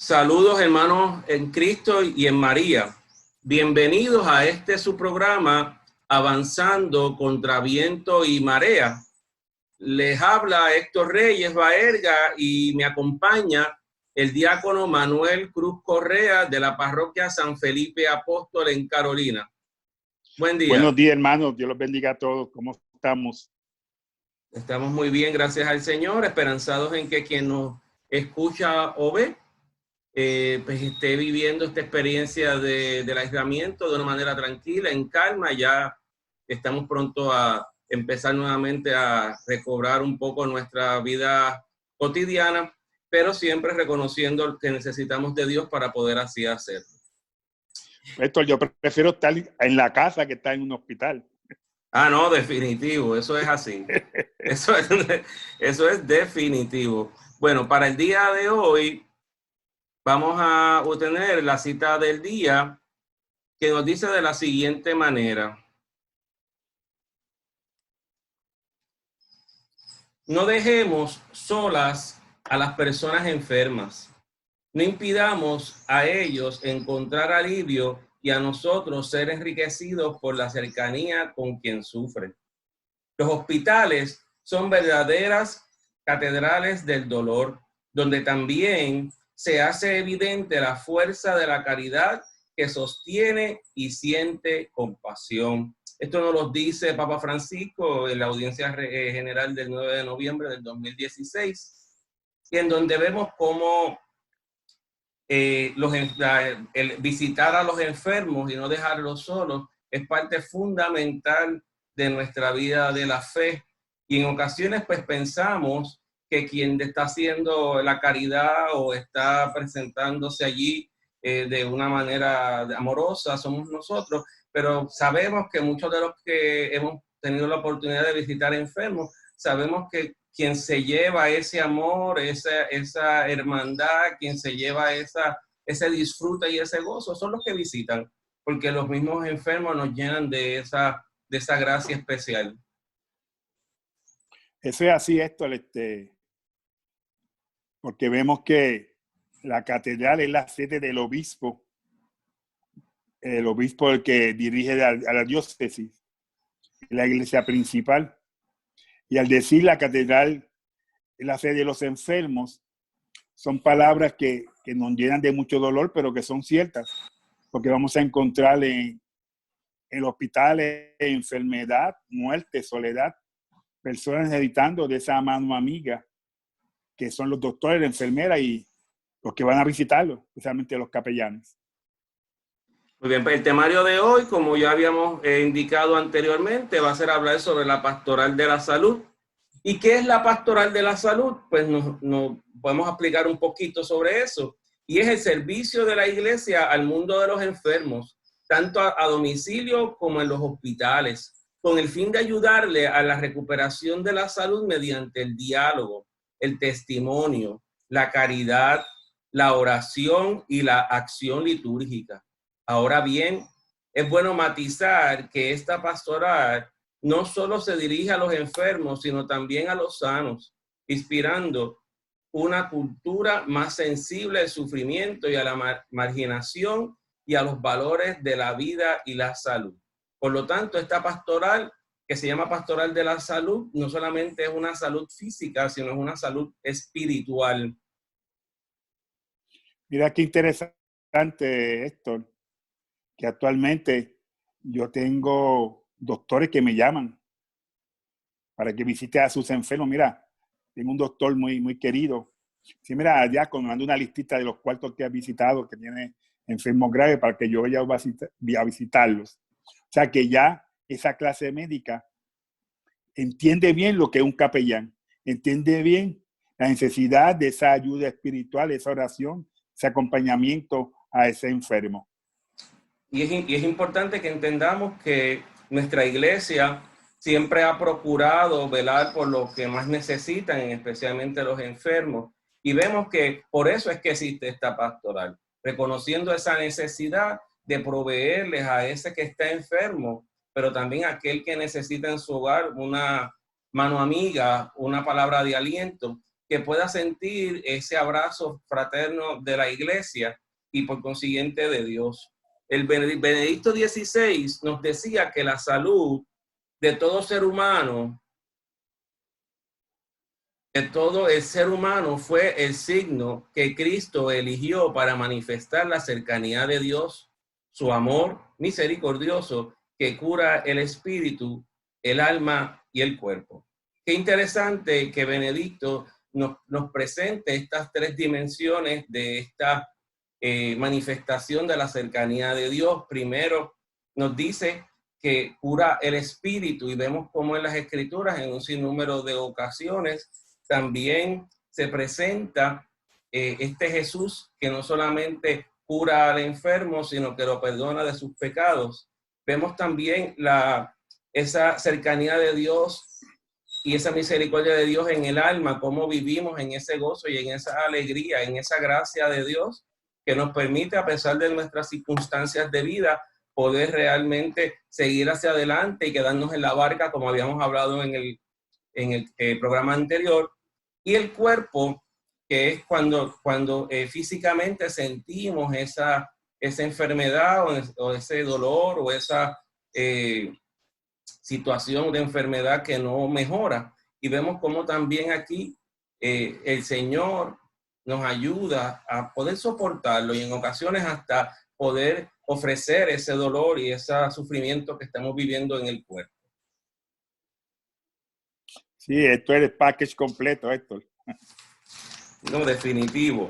Saludos, hermanos en Cristo y en María. Bienvenidos a su programa Avanzando contra Viento y Marea. Les habla Héctor Reyes Baerga y me acompaña el diácono Manuel Cruz Correa de la parroquia San Felipe Apóstol en Carolina. Buen día. Buenos días, hermanos. Dios los bendiga a todos. ¿Cómo estamos? Estamos muy bien, gracias al Señor, esperanzados en que quien nos escucha o ve pues esté viviendo esta experiencia del aislamiento de una manera tranquila, en calma. Ya estamos pronto a empezar nuevamente a recobrar un poco nuestra vida cotidiana, pero siempre reconociendo que necesitamos de Dios para poder así hacerlo. Héctor, yo prefiero estar en la casa que estar en un hospital. Ah, no, definitivo, eso es así. Eso es definitivo. Bueno, para el día de hoy vamos a obtener la cita del día que nos dice de la siguiente manera. No dejemos solas a las personas enfermas. No impidamos a ellos encontrar alivio y a nosotros ser enriquecidos por la cercanía con quien sufre. Los hospitales son verdaderas catedrales del dolor, donde también se hace evidente la fuerza de la caridad que sostiene y siente compasión. Esto nos lo dice Papa Francisco en la audiencia general del 9 de noviembre del 2016, y en donde vemos cómo el visitar a los enfermos y no dejarlos solos es parte fundamental de nuestra vida de la fe. Y en ocasiones pues pensamos que quien está haciendo la caridad o está presentándose allí de una manera amorosa somos nosotros, pero sabemos que muchos de los que hemos tenido la oportunidad de visitar enfermos, sabemos que quien se lleva ese amor, esa hermandad, quien se lleva ese disfrute y ese gozo, son los que visitan, porque los mismos enfermos nos llenan de esa gracia especial. Eso es así, Héctor, porque vemos que la catedral es la sede del obispo, el obispo el que dirige a la diócesis, la iglesia principal. Y al decir la catedral es la sede de los enfermos, son palabras que nos llenan de mucho dolor, pero que son ciertas, porque vamos a encontrar en hospitales enfermedad, muerte, soledad, personas necesitando de esa mano amiga, que son los doctores, la enfermera y los que van a visitarlos, especialmente los capellanes. Muy bien, pues el temario de hoy, como ya habíamos indicado anteriormente, va a ser hablar sobre la pastoral de la salud. ¿Y qué es la pastoral de la salud? Pues nos podemos explicar un poquito sobre eso. Y es el servicio de la iglesia al mundo de los enfermos, tanto a domicilio como en los hospitales, con el fin de ayudarle a la recuperación de la salud mediante el diálogo, el testimonio, la caridad, la oración y la acción litúrgica. Ahora bien, es bueno matizar que esta pastoral no solo se dirige a los enfermos, sino también a los sanos, inspirando una cultura más sensible al sufrimiento y a la marginación y a los valores de la vida y la salud. Por lo tanto, esta pastoral, que se llama Pastoral de la Salud, no solamente es una salud física, sino es una salud espiritual. Mira qué interesante, Héctor, que actualmente yo tengo doctores que me llaman para que visite a sus enfermos. Mira, tengo un doctor muy querido. Sí, mira, ya cuando mando una listita de los cuartos que ha visitado, que tiene enfermos graves, para que yo vaya a visitarlos. O sea que ya esa clase médica entiende bien lo que es un capellán, entiende bien la necesidad de esa ayuda espiritual, esa oración, ese acompañamiento a ese enfermo. Y es importante que entendamos que nuestra iglesia siempre ha procurado velar por los que más necesitan, especialmente los enfermos. Y vemos que por eso es que existe esta pastoral, reconociendo esa necesidad de proveerles a ese que está enfermo, pero también a aquel que necesita en su hogar una mano amiga, una palabra de aliento, que pueda sentir ese abrazo fraterno de la iglesia y por consiguiente de Dios. El Benedicto XVI nos decía que la salud de todo ser humano, de todo el ser humano, fue el signo que Cristo eligió para manifestar la cercanía de Dios, su amor misericordioso que cura el espíritu, el alma y el cuerpo. Qué interesante que Benedicto nos presente estas tres dimensiones de esta manifestación de la cercanía de Dios. Primero, nos dice que cura el espíritu y vemos cómo en las Escrituras, en un sinnúmero de ocasiones, también se presenta este Jesús que no solamente cura al enfermo, sino que lo perdona de sus pecados. Vemos también esa cercanía de Dios y esa misericordia de Dios en el alma, cómo vivimos en ese gozo y en esa alegría, en esa gracia de Dios que nos permite, a pesar de nuestras circunstancias de vida, poder realmente seguir hacia adelante y quedarnos en la barca, como habíamos hablado en el programa anterior. Y el cuerpo, que es cuando físicamente sentimos esa enfermedad o ese dolor o esa situación de enfermedad que no mejora. Y vemos cómo también aquí el Señor nos ayuda a poder soportarlo y en ocasiones hasta poder ofrecer ese dolor y ese sufrimiento que estamos viviendo en el cuerpo. Sí, esto es el package completo, Héctor. No, definitivo.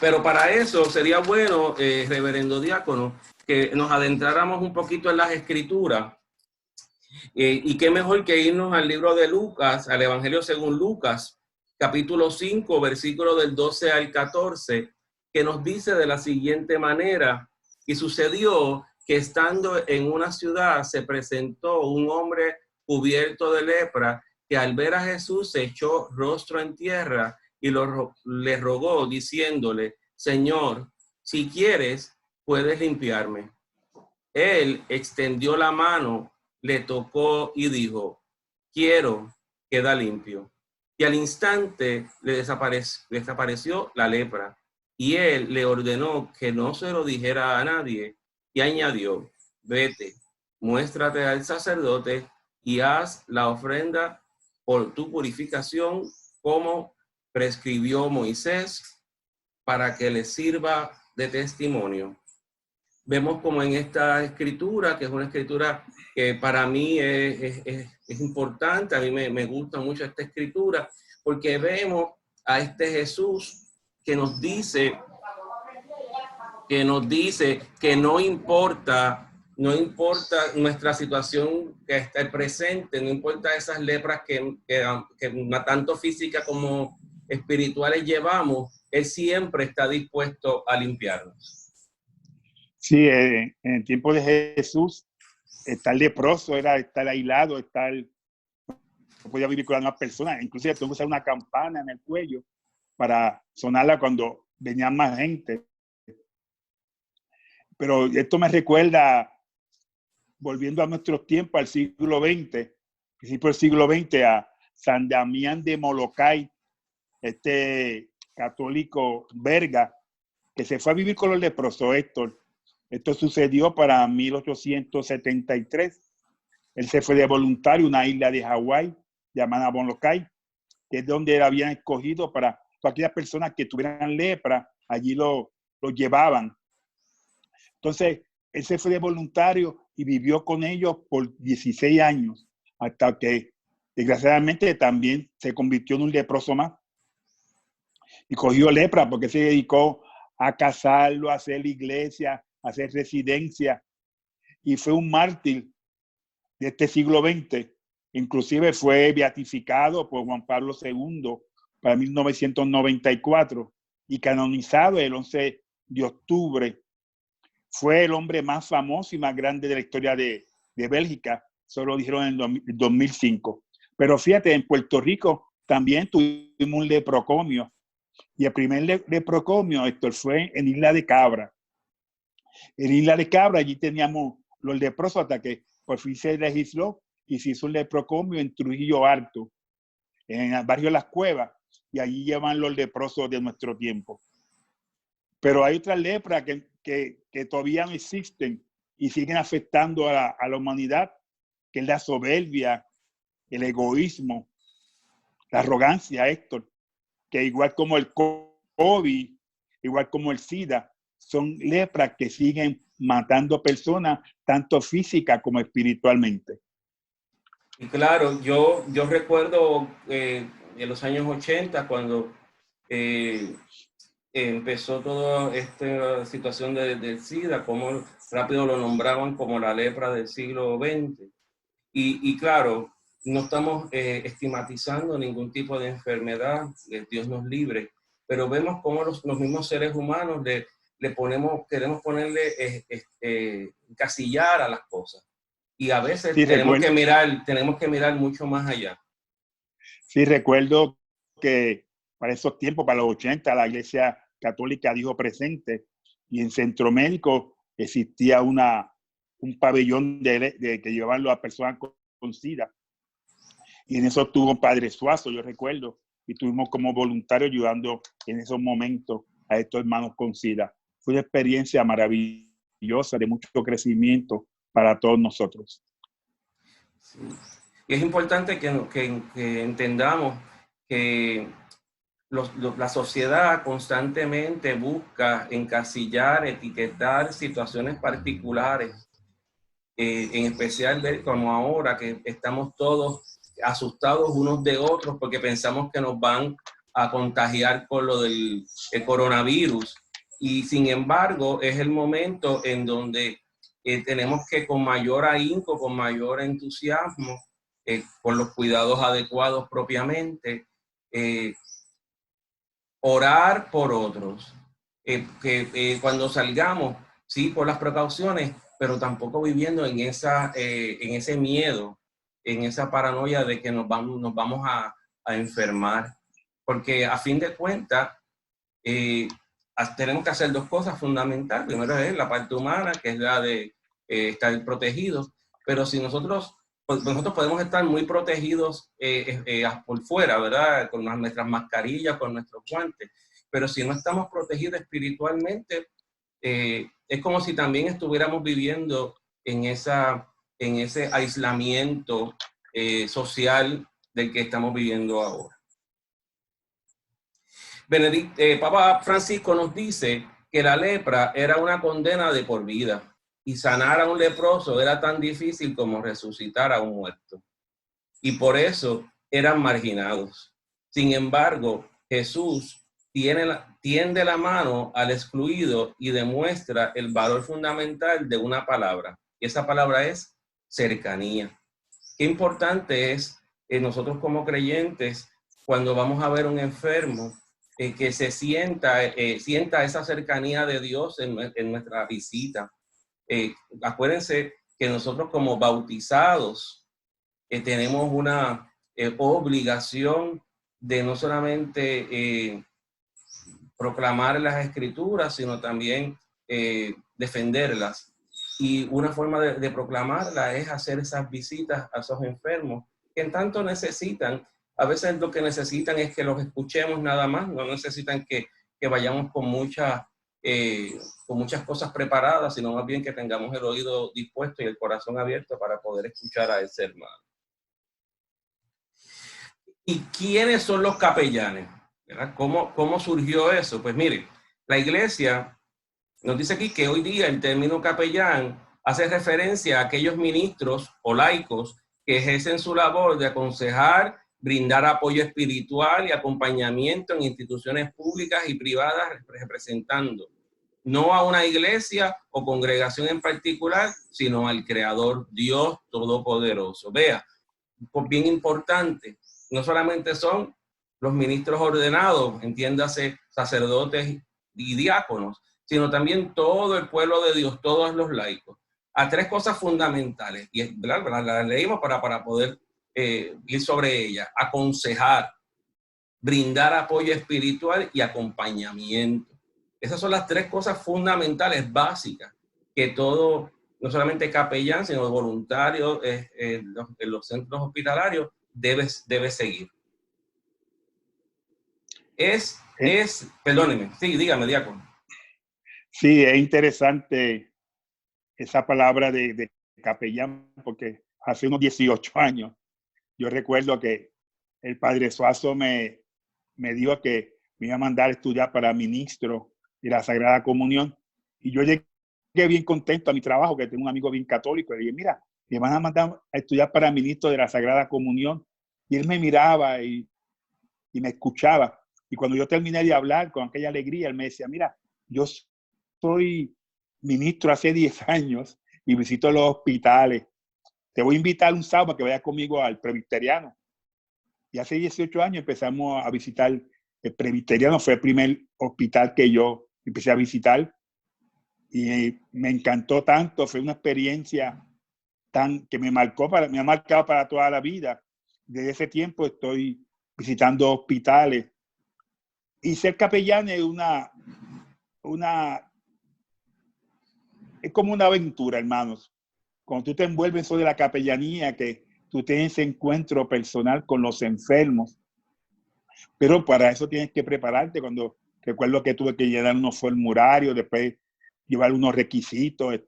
Pero para eso sería bueno, reverendo diácono, que nos adentráramos un poquito en las Escrituras. Y qué mejor que irnos al libro de Lucas, al Evangelio según Lucas, capítulo 5, versículo del 12 al 14, que nos dice de la siguiente manera: y sucedió que estando en una ciudad se presentó un hombre cubierto de lepra, que al ver a Jesús se echó rostro en tierra y le rogó diciéndole: Señor, si quieres, puedes limpiarme. Él extendió la mano, le tocó y dijo: quiero, queda limpio. Y al instante le desapareció la lepra. Y él le ordenó que no se lo dijera a nadie y añadió: vete, muéstrate al sacerdote y haz la ofrenda por tu purificación como prescribió Moisés, para que le sirva de testimonio. Vemos como en esta escritura, que es una escritura que para mí es importante, a mí me gusta mucho esta escritura, porque vemos a este Jesús que nos dice que no importa nuestra situación que está el presente, no importa esas lepras que tanto física como espirituales llevamos, Él siempre está dispuesto a limpiarnos. Sí, en el tiempo de Jesús, estar leproso era estar aislado, no podía vivir con las demás personas. Inclusive tuvo que usar una campana en el cuello para sonarla cuando venía más gente. Pero esto me recuerda, volviendo a nuestros tiempos, al siglo XX, principio del siglo XX, a San Damián de Molokai, este católico belga, que se fue a vivir con los leprosos, Héctor. Esto sucedió para 1873. Él se fue de voluntario a una isla de Hawái llamada Molokai, que es donde habían escogido para aquellas personas que tuvieran lepra, allí lo llevaban. Entonces, él se fue de voluntario y vivió con ellos por 16 años, hasta que, desgraciadamente, también se convirtió en un leproso más. Y cogió lepra porque se dedicó a casarlo, a hacer iglesia, a hacer residencia. Y fue un mártir de este siglo XX. Inclusive fue beatificado por Juan Pablo II para 1994 y canonizado el 11 de octubre. Fue el hombre más famoso y más grande de la historia de Bélgica. Eso lo dijeron en el 2005. Pero fíjate, en Puerto Rico también tuvimos un leprocomio. Y el primer leprocomio, Héctor, fue en Isla de Cabra. En Isla de Cabra, allí teníamos los leprosos hasta que por fin se legisló y se hizo un leprocomio en Trujillo Alto, en el barrio Las Cuevas. y allí llevan los leprosos de nuestro tiempo. Pero hay otras lepras que todavía no existen y siguen afectando a la humanidad, que es la soberbia, el egoísmo, la arrogancia, Héctor, que igual como el COVID, igual como el SIDA, son lepras que siguen matando personas, tanto física como espiritualmente. Y claro, yo recuerdo en los años 80, cuando empezó toda esta situación del SIDA, como rápido lo nombraban como la lepra del siglo XX. Y claro, no estamos estigmatizando ningún tipo de enfermedad, Dios nos libre, pero vemos cómo los mismos seres humanos queremos ponerle, encasillar a las cosas. Y a veces Sí, tenemos que mirar mucho más allá. Sí, recuerdo que para esos tiempos, para los 80, la Iglesia Católica dijo presente y en Centro Médico existía un pabellón que llevaban las personas con SIDA. Y en eso estuvo un Padre Suazo, yo recuerdo, y estuvimos como voluntarios ayudando en esos momentos a estos hermanos con SIDA. Fue una experiencia maravillosa, de mucho crecimiento para todos nosotros. Sí. Y es importante que entendamos que la sociedad constantemente busca encasillar, etiquetar situaciones particulares, en especial como ahora que estamos todos asustados unos de otros porque pensamos que nos van a contagiar con lo del coronavirus. Y sin embargo, es el momento en donde tenemos que con mayor ahínco, con mayor entusiasmo, con los cuidados adecuados propiamente, orar por otros. Cuando salgamos, sí, por las precauciones, pero tampoco viviendo en ese miedo, en esa paranoia de que nos vamos a enfermar. Porque a fin de cuentas, tenemos que hacer dos cosas fundamentales. Primero es la parte humana, que es la de estar protegidos. Pero si nosotros podemos estar muy protegidos por fuera, ¿verdad? Con nuestras mascarillas, con nuestros guantes. Pero si no estamos protegidos espiritualmente, es como si también estuviéramos viviendo en ese aislamiento social del que estamos viviendo ahora. Papa Francisco nos dice que la lepra era una condena de por vida y sanar a un leproso era tan difícil como resucitar a un muerto. Y por eso eran marginados. Sin embargo, Jesús tiende la mano al excluido y demuestra el valor fundamental de una palabra. Y esa palabra es cercanía. Qué importante es nosotros como creyentes, cuando vamos a ver un enfermo, que se sienta esa cercanía de Dios en nuestra visita. Acuérdense que nosotros como bautizados tenemos una obligación de no solamente proclamar las escrituras, sino también defenderlas. Y una forma de proclamarla es hacer esas visitas a esos enfermos que en tanto necesitan. A veces lo que necesitan es que los escuchemos nada más, no necesitan que vayamos con muchas cosas preparadas, sino más bien que tengamos el oído dispuesto y el corazón abierto para poder escuchar a ese hermano. ¿Y quiénes son los capellanes? ¿Verdad? ¿Cómo surgió eso? Pues mire, la iglesia nos dice aquí que hoy día el término capellán hace referencia a aquellos ministros o laicos que ejercen su labor de aconsejar, brindar apoyo espiritual y acompañamiento en instituciones públicas y privadas, representando no a una iglesia o congregación en particular, sino al Creador, Dios Todopoderoso. Vea, pues bien importante, no solamente son los ministros ordenados, entiéndase sacerdotes y diáconos, sino también todo el pueblo de Dios, todos los laicos, a tres cosas fundamentales, y las leímos para poder ir sobre ellas: aconsejar, brindar apoyo espiritual y acompañamiento. Esas son las tres cosas fundamentales, básicas, que todo, no solamente capellán, sino voluntario en los centros hospitalarios debe seguir. Perdóneme, sí, dígame, diácono. Sí, es interesante esa palabra de capellán, porque hace unos 18 años yo recuerdo que el padre Suazo me dijo que me iba a mandar a estudiar para ministro de la Sagrada Comunión. Y yo llegué bien contento a mi trabajo, que tengo un amigo bien católico. Y le dije, mira, me van a mandar a estudiar para ministro de la Sagrada Comunión. Y él me miraba y me escuchaba. Y cuando yo terminé de hablar con aquella alegría, él me decía, mira, yo soy ministro hace 10 años y visito los hospitales. Te voy a invitar un sábado que vayas conmigo al presbiteriano. Y hace 18 años empezamos a visitar el presbiteriano. Fue el primer hospital que yo empecé a visitar y me encantó tanto. Fue una experiencia que me ha marcado para toda la vida. Desde ese tiempo estoy visitando hospitales. Y ser capellán es es como una aventura, hermanos. Cuando tú te envuelves sobre la capellanía, que tú tienes ese encuentro personal con los enfermos, pero para eso tienes que prepararte. Cuando recuerdo que tuve que llenar unos formularios, después llevar unos requisitos,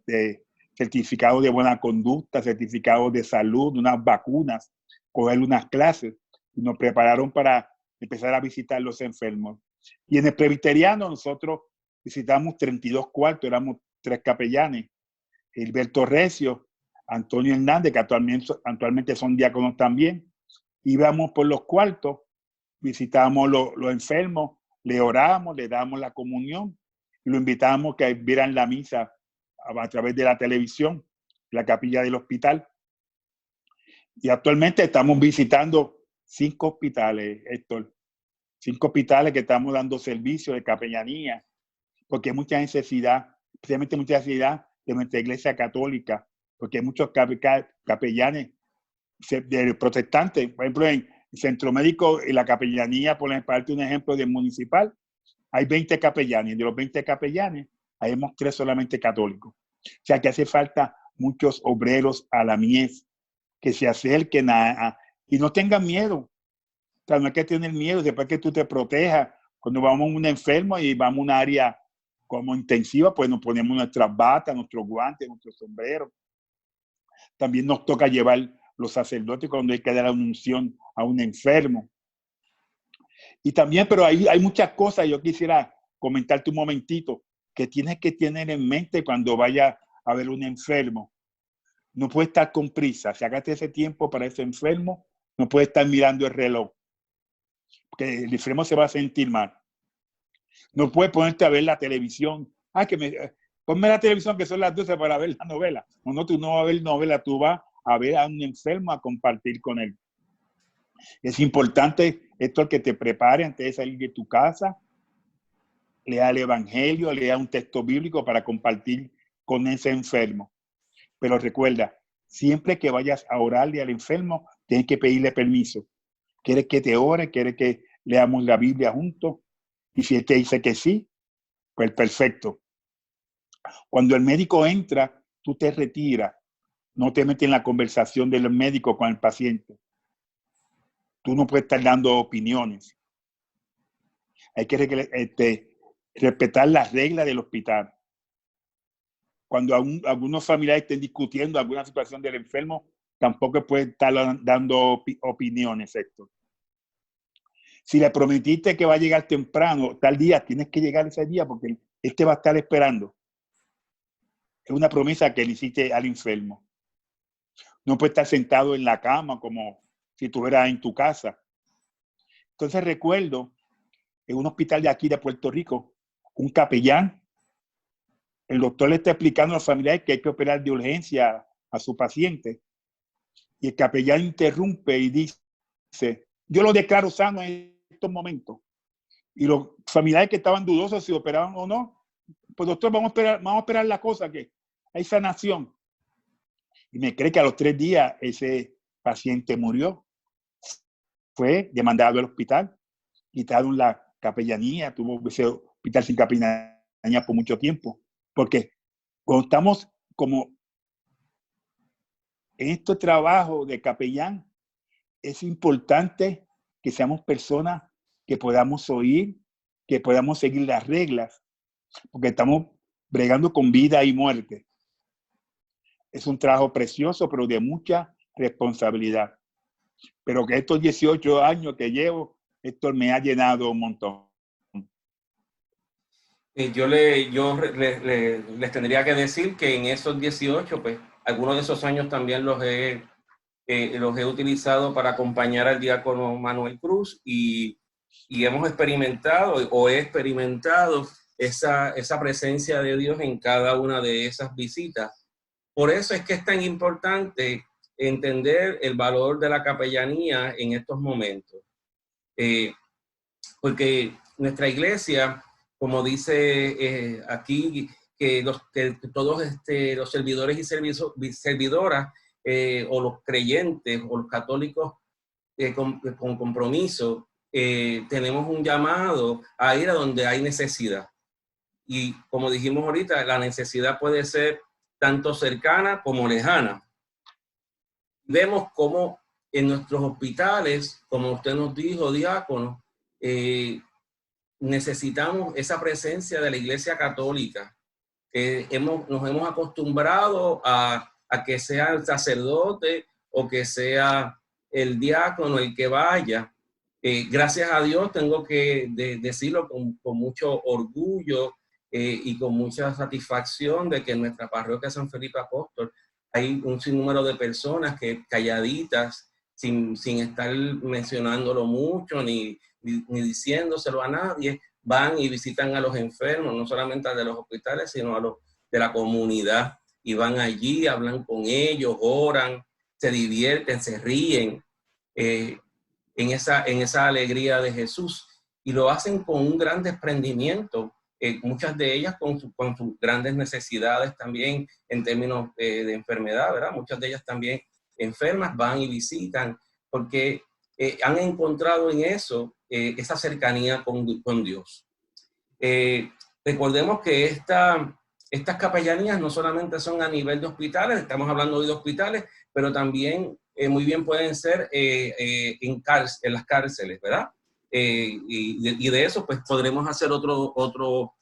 certificados de buena conducta, certificados de salud, unas vacunas, coger unas clases. Y nos prepararon para empezar a visitar los enfermos. Y en el presbiteriano nosotros visitamos 32 cuartos, éramos 3 capellanes. Gilberto Recio, Antonio Hernández, que actualmente son diáconos también. Íbamos por los cuartos, visitábamos los enfermos, le oramos, le damos la comunión, y lo invitamos a que vieran la misa a través de la televisión, la capilla del hospital. Y actualmente estamos visitando 5 hospitales, Héctor. 5 hospitales que estamos dando servicio de capellanía, porque hay mucha necesidad, especialmente mucha necesidad de nuestra iglesia católica, porque hay muchos capellanes de protestantes. Por ejemplo, en el Centro Médico y la capellanía, por ejemplo, un ejemplo de municipal, hay 20 capellanes. De los 20 capellanes, hayamos 3 solamente católicos. O sea que hace falta muchos obreros a la mies que se acerquen y no tengan miedo. O sea, no hay que tener miedo, después que tú te protejas. Cuando vamos a un enfermo y vamos a un área como intensiva, pues nos ponemos nuestras batas, nuestros guantes, nuestros sombreros. También nos toca llevar los sacerdotes cuando hay que dar la unción a un enfermo. Y también, pero hay muchas cosas, yo quisiera comentarte un momentito, que tienes que tener en mente cuando vaya a ver un enfermo. No puedes estar con prisa, sácate ese tiempo para ese enfermo, no puedes estar mirando el reloj, porque el enfermo se va a sentir mal. No puedes ponerte a ver la televisión. Ponme la televisión que son las 12 para ver la novela. No, tú no vas a ver novela, tú vas a ver a un enfermo a compartir con él. Es importante esto, que te prepare antes de salir de tu casa, lea el evangelio, lea un texto bíblico para compartir con ese enfermo. Pero recuerda, siempre que vayas a orarle al enfermo, tienes que pedirle permiso. ¿Quieres que te ore? ¿Quieres que leamos la Biblia juntos? Y si él te dice que sí, pues perfecto. Cuando el médico entra, tú te retiras. No te metes en la conversación del médico con el paciente. Tú no puedes estar dando opiniones. Hay que respetar las reglas del hospital. Cuando algunos familiares estén discutiendo alguna situación del enfermo, tampoco puede estar dando opiniones, Héctor. Si le prometiste que va a llegar temprano, tal día, tienes que llegar ese día porque él te va a estar esperando. Es una promesa que le hiciste al enfermo. No puede estar sentado en la cama como si estuvieras en tu casa. Entonces recuerdo en un hospital de aquí de Puerto Rico, un capellán, el doctor le está explicando a los familiares que hay que operar de urgencia a su paciente. Y el capellán interrumpe y dice, yo lo declaro sano en estos momentos. Y los familiares que estaban dudosos si operaban o no, pues doctor, vamos a esperar la cosa, que hay sanación. Y me cree que a los 3 días ese paciente murió. Fue demandado al hospital, quitaron la capellanía, tuvo ese hospital sin capellanía por mucho tiempo. Porque cuando estamos como en este trabajo de capellán, es importante que seamos personas que podamos oír, que podamos seguir las reglas, porque estamos bregando con vida y muerte. Es un trabajo precioso, pero de mucha responsabilidresponsabilidad. Pero que estos 18 años que llevo, esto me ha llenado un montón. Les tendría que decir que en esos 18, pues, algunos de esos años también los he utilizado para acompañar al diácono Manuel Cruz y hemos experimentado o he experimentado esa presencia de Dios en cada una de esas visitas. Por eso es que es tan importante entender el valor de la capellanía en estos momentos. Porque nuestra iglesia, como dice aquí, que todos los servidores y servidoras o los creyentes o los católicos con compromiso, tenemos un llamado a ir a donde hay necesidad. Y como dijimos ahorita, la necesidad puede ser tanto cercana como lejana. Vemos cómo en nuestros hospitales, como usted nos dijo, diácono, necesitamos esa presencia de la Iglesia Católica. Nos hemos acostumbrado a que sea el sacerdote o que sea el diácono el que vaya. Gracias a Dios tengo que decirlo con mucho orgullo y con mucha satisfacción de que en nuestra parroquia San Felipe Apóstol hay un sinnúmero de personas que calladitas, sin estar mencionándolo mucho ni diciéndoselo a nadie, van y visitan a los enfermos, no solamente a de los hospitales, sino a los de la comunidad, y van allí, hablan con ellos, oran, se divierten, se ríen en esa alegría de Jesús, y lo hacen con un gran desprendimiento, muchas de ellas con sus grandes necesidades también en términos de enfermedad, ¿verdad? Muchas de ellas también enfermas van y visitan, porque han encontrado en eso esa cercanía con Dios. Recordemos que estas capellanías no solamente son a nivel de hospitales, estamos hablando hoy de hospitales, pero también muy bien pueden ser en las cárceles, ¿verdad? Y de eso pues podremos hacer otro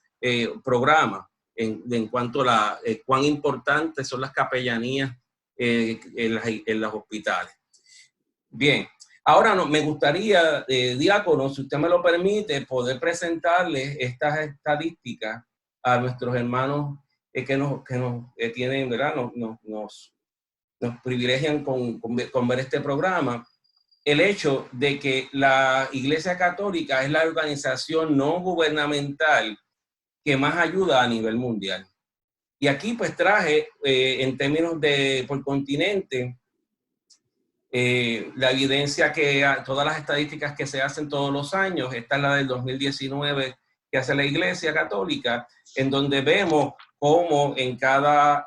programa en cuanto a cuán importantes son las capellanías en los hospitales. Bien, ahora me gustaría, diácono, si usted me lo permite, poder presentarles estas estadísticas a nuestros hermanos que nos tienen, ¿verdad? Nos privilegian con ver este programa. El hecho de que la Iglesia Católica es la organización no gubernamental que más ayuda a nivel mundial. Y aquí pues traje, en términos por continente, la evidencia todas las estadísticas que se hacen todos los años. Esta es la del 2019 que hace la Iglesia Católica, en donde vemos cómo en cada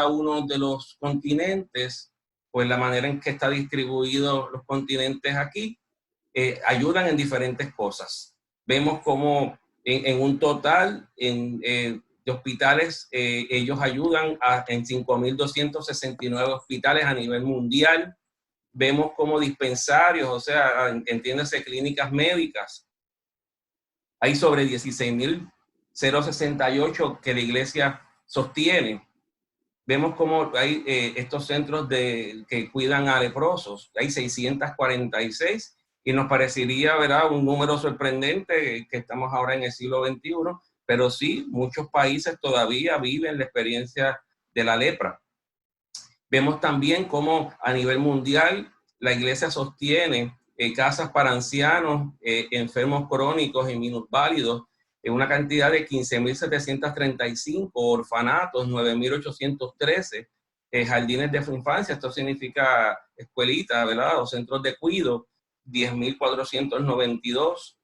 uno de los continentes, pues la manera en que está distribuido los continentes aquí, ayudan en diferentes cosas. Vemos cómo en un total de hospitales, ellos ayudan en 5.269 hospitales a nivel mundial. Vemos como dispensarios, o sea, entiéndase, clínicas médicas. Hay sobre 16.068 que la iglesia sostiene. Vemos como hay estos centros que cuidan a leprosos. Hay 646 y nos parecería, ¿verdad?, un número sorprendente que estamos ahora en el siglo XXI, pero sí, muchos países todavía viven la experiencia de la lepra. Vemos también cómo a nivel mundial la iglesia sostiene casas para ancianos, enfermos crónicos y minusválidos, en una cantidad de 15.735, orfanatos, 9.813, jardines de infancia, esto significa escuelitas, ¿verdad?, o centros de cuidado, 10.492,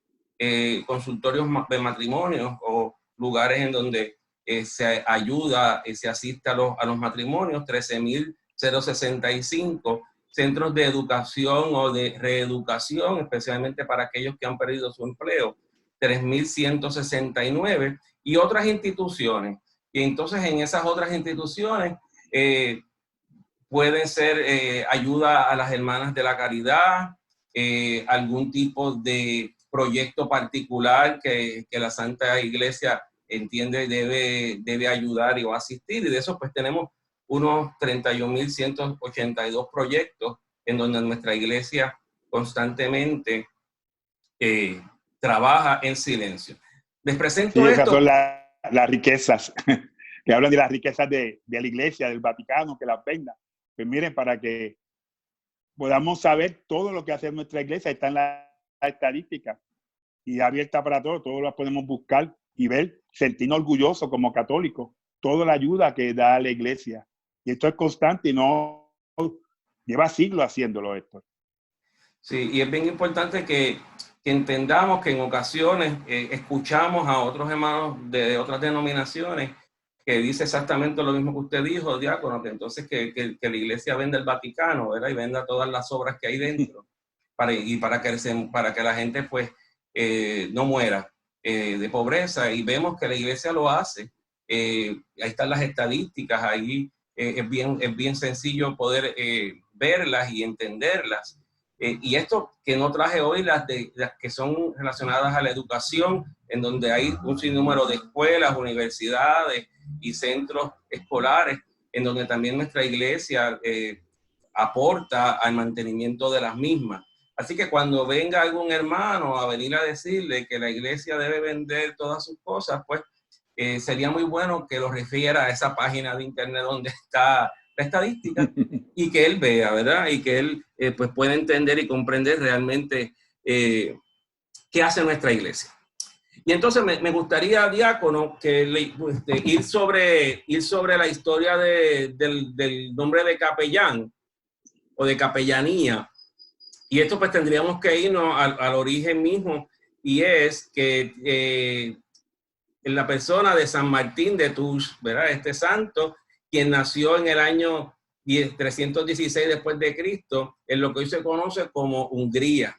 consultorios de matrimonio o lugares en donde se ayuda, se asiste a los matrimonios, 13.065, centros de educación o de reeducación, especialmente para aquellos que han perdido su empleo, 3.169, y otras instituciones. Y entonces en esas otras instituciones pueden ser ayuda a las hermanas de la caridad, algún tipo de proyecto particular que la Santa Iglesia entiende debe ayudar y o asistir. Y de eso pues tenemos unos 31.182 proyectos en donde nuestra iglesia constantemente trabaja en silencio. Les presento Sí, esas esto. son las riquezas, que hablan de las riquezas de la iglesia, del Vaticano, que las venda. Pues miren, para que podamos saber todo lo que hace nuestra iglesia, está en la estadística y abierta para todos las podemos buscar y ver, sentirnos orgullosos como católicos, toda la ayuda que da la iglesia. Y esto es constante y no lleva siglos haciéndolo esto. Sí, y es bien importante que entendamos que en ocasiones escuchamos a otros hermanos de otras denominaciones que dice exactamente lo mismo que usted dijo, diácono, que entonces que la iglesia venda el Vaticano, ¿verdad? Y venda todas las obras que hay dentro, para que la gente pues no muera de pobreza. Y vemos que la iglesia lo hace. Ahí están las estadísticas, ahí es bien sencillo poder verlas y entenderlas. Y esto que no traje hoy, las que son relacionadas a la educación, en donde hay un sinnúmero de escuelas, universidades y centros escolares, en donde también nuestra iglesia aporta al mantenimiento de las mismas. Así que cuando venga algún hermano a venir a decirle que la iglesia debe vender todas sus cosas, pues sería muy bueno que lo refiera a esa página de internet donde está la estadística y que él vea, ¿verdad? Y que él pues pueda entender y comprender realmente qué hace nuestra iglesia. Y entonces me gustaría, diácono, que ir sobre la historia del nombre de capellán o de capellanía. Y esto pues tendríamos que irnos al origen mismo, y es que en la persona de San Martín de Tours, ¿verdad? Este santo, quien nació en el año 316 después de Cristo, en lo que hoy se conoce como Hungría.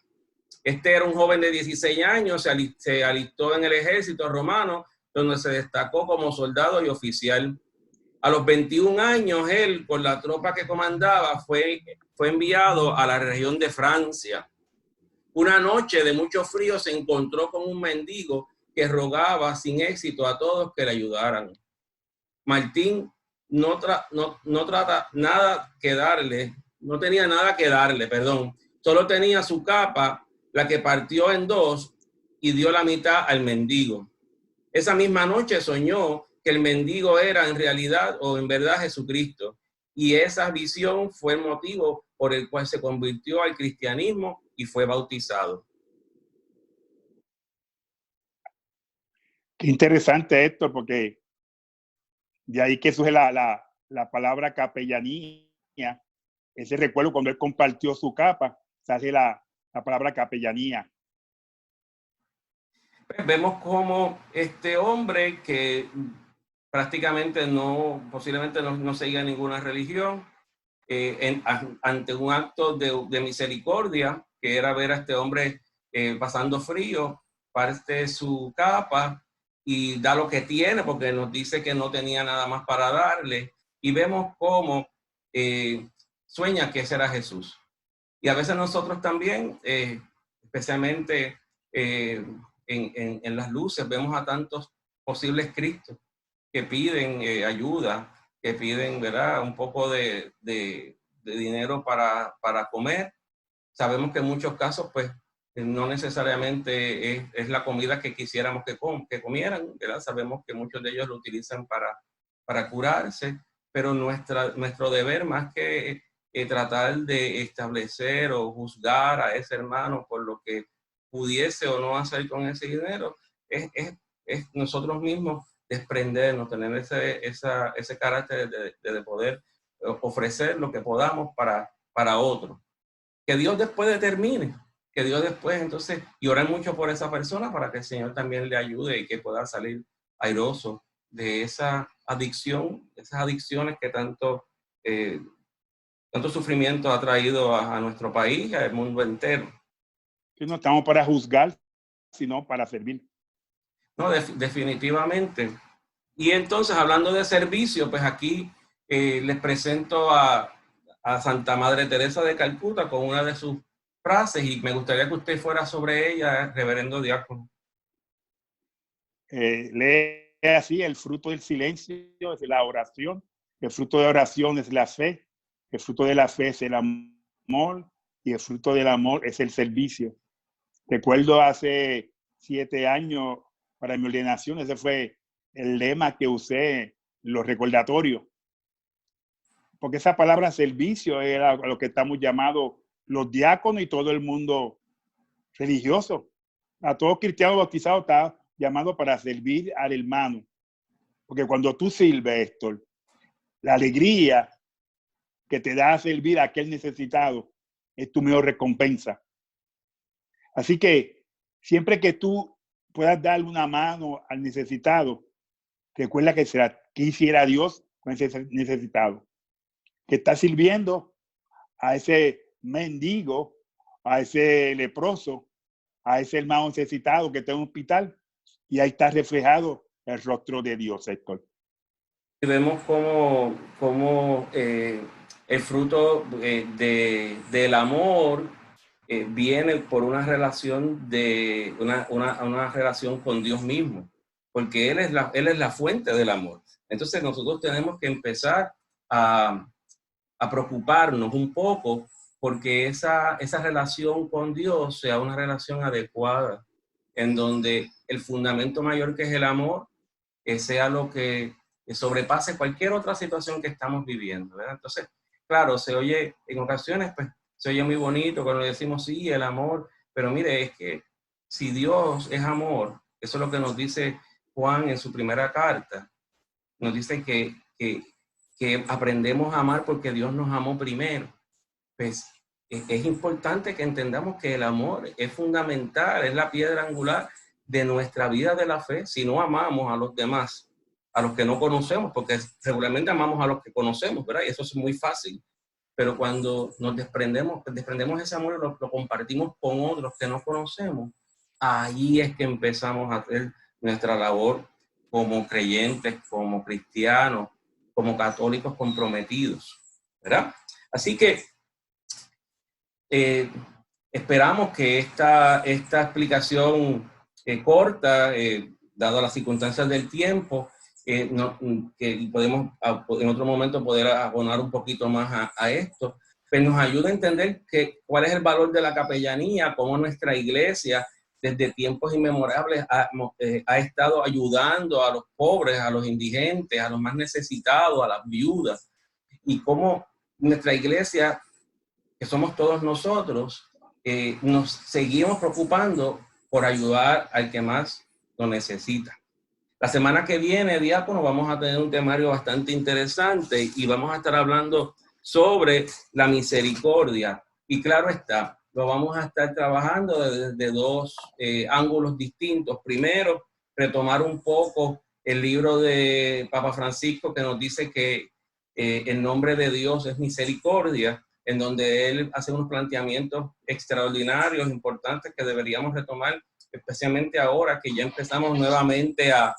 Este era un joven de 16 años, se alistó en el ejército romano, donde se destacó como soldado y oficial. A los 21 años, él, con la tropa que comandaba, fue enviado a la región de Francia. Una noche de mucho frío se encontró con un mendigo que rogaba sin éxito a todos que le ayudaran. Martín no tenía nada que darle, perdón. Solo tenía su capa, la que partió en dos y dio la mitad al mendigo. Esa misma noche soñó que el mendigo era en realidad o en verdad Jesucristo, y esa visión fue el motivo por el cual se convirtió al cristianismo y fue bautizado. Qué interesante esto, porque de ahí que surge la palabra capellanía, ese recuerdo cuando él compartió su capa, se hace la palabra capellanía. Vemos cómo este hombre que prácticamente posiblemente no seguía ninguna religión, ante un acto de misericordia, que era ver a este hombre pasando frío, parte su capa y da lo que tiene, porque nos dice que no tenía nada más para darle, y vemos cómo sueña que ese era Jesús. Y a veces nosotros también, especialmente en las luces, vemos a tantos posibles Cristos que piden ayuda, que piden, ¿verdad?, un poco de dinero para comer. Sabemos que en muchos casos, pues, no necesariamente es la comida que quisiéramos que comieran, ¿verdad? Sabemos que muchos de ellos lo utilizan para curarse, pero nuestro deber, más que tratar de establecer o juzgar a ese hermano por lo que pudiese o no hacer con ese dinero, es nosotros mismos desprendernos, tener ese carácter de poder ofrecer lo que podamos para otro. Que Dios después determine, que Dios después entonces, y orar mucho por esa persona para que el Señor también le ayude y que pueda salir airoso de esa adicción, esas adicciones que tanto sufrimiento ha traído a nuestro país y al mundo entero. Que no estamos para juzgar, sino para servir. No, definitivamente. Y entonces, hablando de servicio, pues aquí les presento a Santa Madre Teresa de Calcuta con una de sus frases y me gustaría que usted fuera sobre ella, reverendo diácono. Lee así: el fruto del silencio es la oración, el fruto de oración es la fe, el fruto de la fe es el amor y el fruto del amor es el servicio. Recuerdo hace 7 años para mi ordenación, ese fue el lema que usé en los recordatorios, porque esa palabra servicio era lo que estamos llamados los diáconos y todo el mundo religioso. A todo cristiano bautizado está llamado para servir al hermano. Porque cuando tú sirves, Héctor, la alegría que te da a servir a aquel necesitado es tu mejor recompensa. Así que siempre que tú puedas darle una mano al necesitado, recuerda que hiciera Dios con ese necesitado, que está sirviendo a ese mendigo, a ese leproso, a ese hermano necesitado que está en un hospital, y ahí está reflejado el rostro de Dios, Héctor. Y vemos cómo el fruto del amor viene por una relación una relación con Dios mismo, porque Él es la fuente del amor. Entonces nosotros tenemos que empezar a preocuparnos un poco porque esa relación con Dios sea una relación adecuada, en donde el fundamento mayor, que es el amor, sea lo que sobrepase cualquier otra situación que estamos viviendo, ¿verdad? Entonces, claro, se oye en ocasiones, pues, se oye muy bonito cuando decimos sí, el amor, pero mire, es que si Dios es amor, eso es lo que nos dice Juan en su primera carta, nos dice que aprendemos a amar porque Dios nos amó primero. Pues es importante que entendamos que el amor es fundamental, es la piedra angular de nuestra vida de la fe. Si no amamos a los demás, a los que no conocemos, porque regularmente amamos a los que conocemos, ¿verdad? Y eso es muy fácil. Pero cuando nos desprendemos ese amor y lo compartimos con otros que no conocemos, ahí es que empezamos a hacer nuestra labor como creyentes, como cristianos, como católicos comprometidos, ¿verdad? Así que esperamos que esta explicación corta, dado las circunstancias del tiempo, que podemos en otro momento poder abonar un poquito más a esto, pues nos ayuda a entender cuál es el valor de la capellanía, cómo nuestra iglesia desde tiempos inmemorables ha estado ayudando a los pobres, a los indigentes, a los más necesitados, a las viudas, y cómo nuestra iglesia, que somos todos nosotros, nos seguimos preocupando por ayudar al que más lo necesita. La semana que viene, diácono, vamos a tener un temario bastante interesante y vamos a estar hablando sobre la misericordia. Y claro está, lo vamos a estar trabajando desde dos ángulos distintos. Primero, retomar un poco el libro de Papa Francisco, que nos dice que el nombre de Dios es misericordia, en donde él hace unos planteamientos extraordinarios, importantes, que deberíamos retomar, especialmente ahora que ya empezamos nuevamente a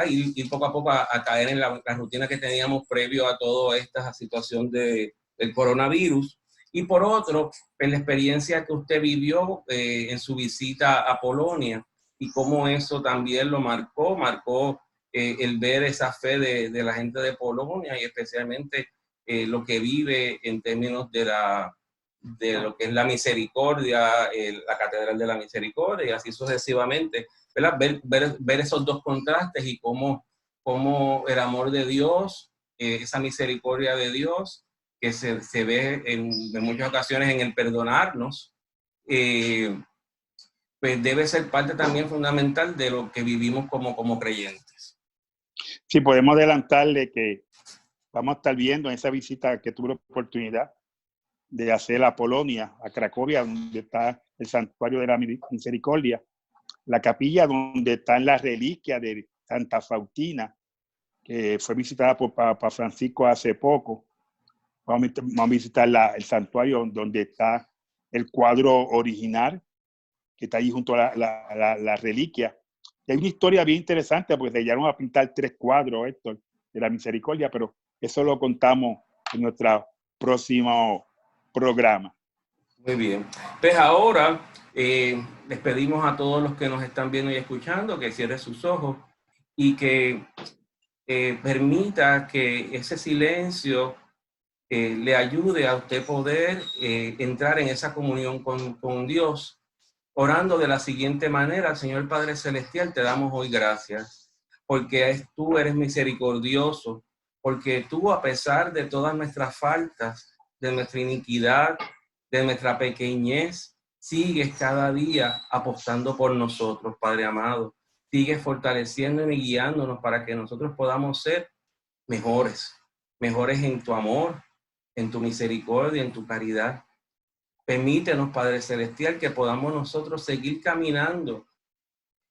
ir poco a poco a caer en la rutina que teníamos previo a toda esta situación del coronavirus. Y por otro, en la experiencia que usted vivió en su visita a Polonia y cómo eso también lo marcó el ver esa fe de la gente de Polonia, y especialmente lo que vive en términos de lo que es la misericordia, la Catedral de la Misericordia, y así sucesivamente, ¿verdad? Ver esos dos contrastes y cómo el amor de Dios, esa misericordia de Dios, que se ve en muchas ocasiones en el perdonarnos, pues debe ser parte también fundamental de lo que vivimos como creyentes. Sí, podemos adelantarle que vamos a estar viendo en esa visita que tuve la oportunidad de hacer a Polonia, a Cracovia, donde está el Santuario de la Misericordia, la capilla donde están las reliquias de Santa Faustina, que fue visitada por Papa Francisco hace poco. Vamos a visitar el santuario donde está el cuadro original, que está ahí junto a la reliquia. Y hay una historia bien interesante, porque se llegaron a pintar 3 cuadros, Héctor, de la Misericordia, pero eso lo contamos en nuestro próximo programa. Muy bien. Pues ahora les pedimos a todos los que nos están viendo y escuchando que cierren sus ojos y que permita que ese silencio le ayude a usted poder entrar en esa comunión con Dios, orando de la siguiente manera: Señor Padre Celestial, te damos hoy gracias, porque tú eres misericordioso, porque tú, a pesar de todas nuestras faltas, de nuestra iniquidad, de nuestra pequeñez, sigues cada día apostando por nosotros, Padre amado. Sigues fortaleciéndonos y guiándonos para que nosotros podamos ser mejores, mejores en tu amor, en tu misericordia, en tu caridad. Permítenos, Padre Celestial, que podamos nosotros seguir caminando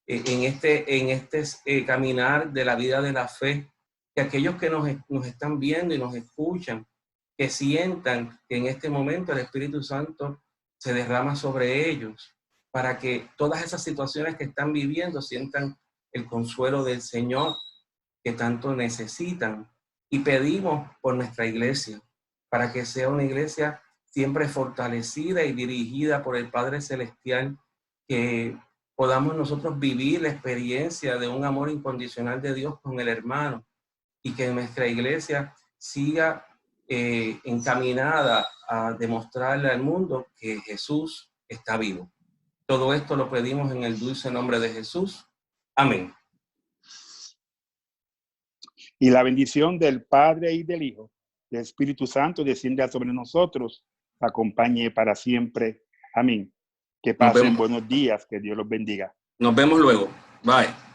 en este caminar de la vida de la fe, que aquellos que nos están viendo y nos escuchan, que sientan que en este momento el Espíritu Santo se derrama sobre ellos, para que todas esas situaciones que están viviendo sientan el consuelo del Señor que tanto necesitan. Y pedimos por nuestra iglesia, para que sea una iglesia siempre fortalecida y dirigida por el Padre Celestial, que podamos nosotros vivir la experiencia de un amor incondicional de Dios con el hermano, y que nuestra iglesia siga encaminada a demostrarle al mundo que Jesús está vivo. Todo esto lo pedimos en el dulce nombre de Jesús. Amén. Y la bendición del Padre y del Hijo, del Espíritu Santo, descienda sobre nosotros, acompañe para siempre. Amén. Que pasen buenos días, que Dios los bendiga. Nos vemos luego. Bye.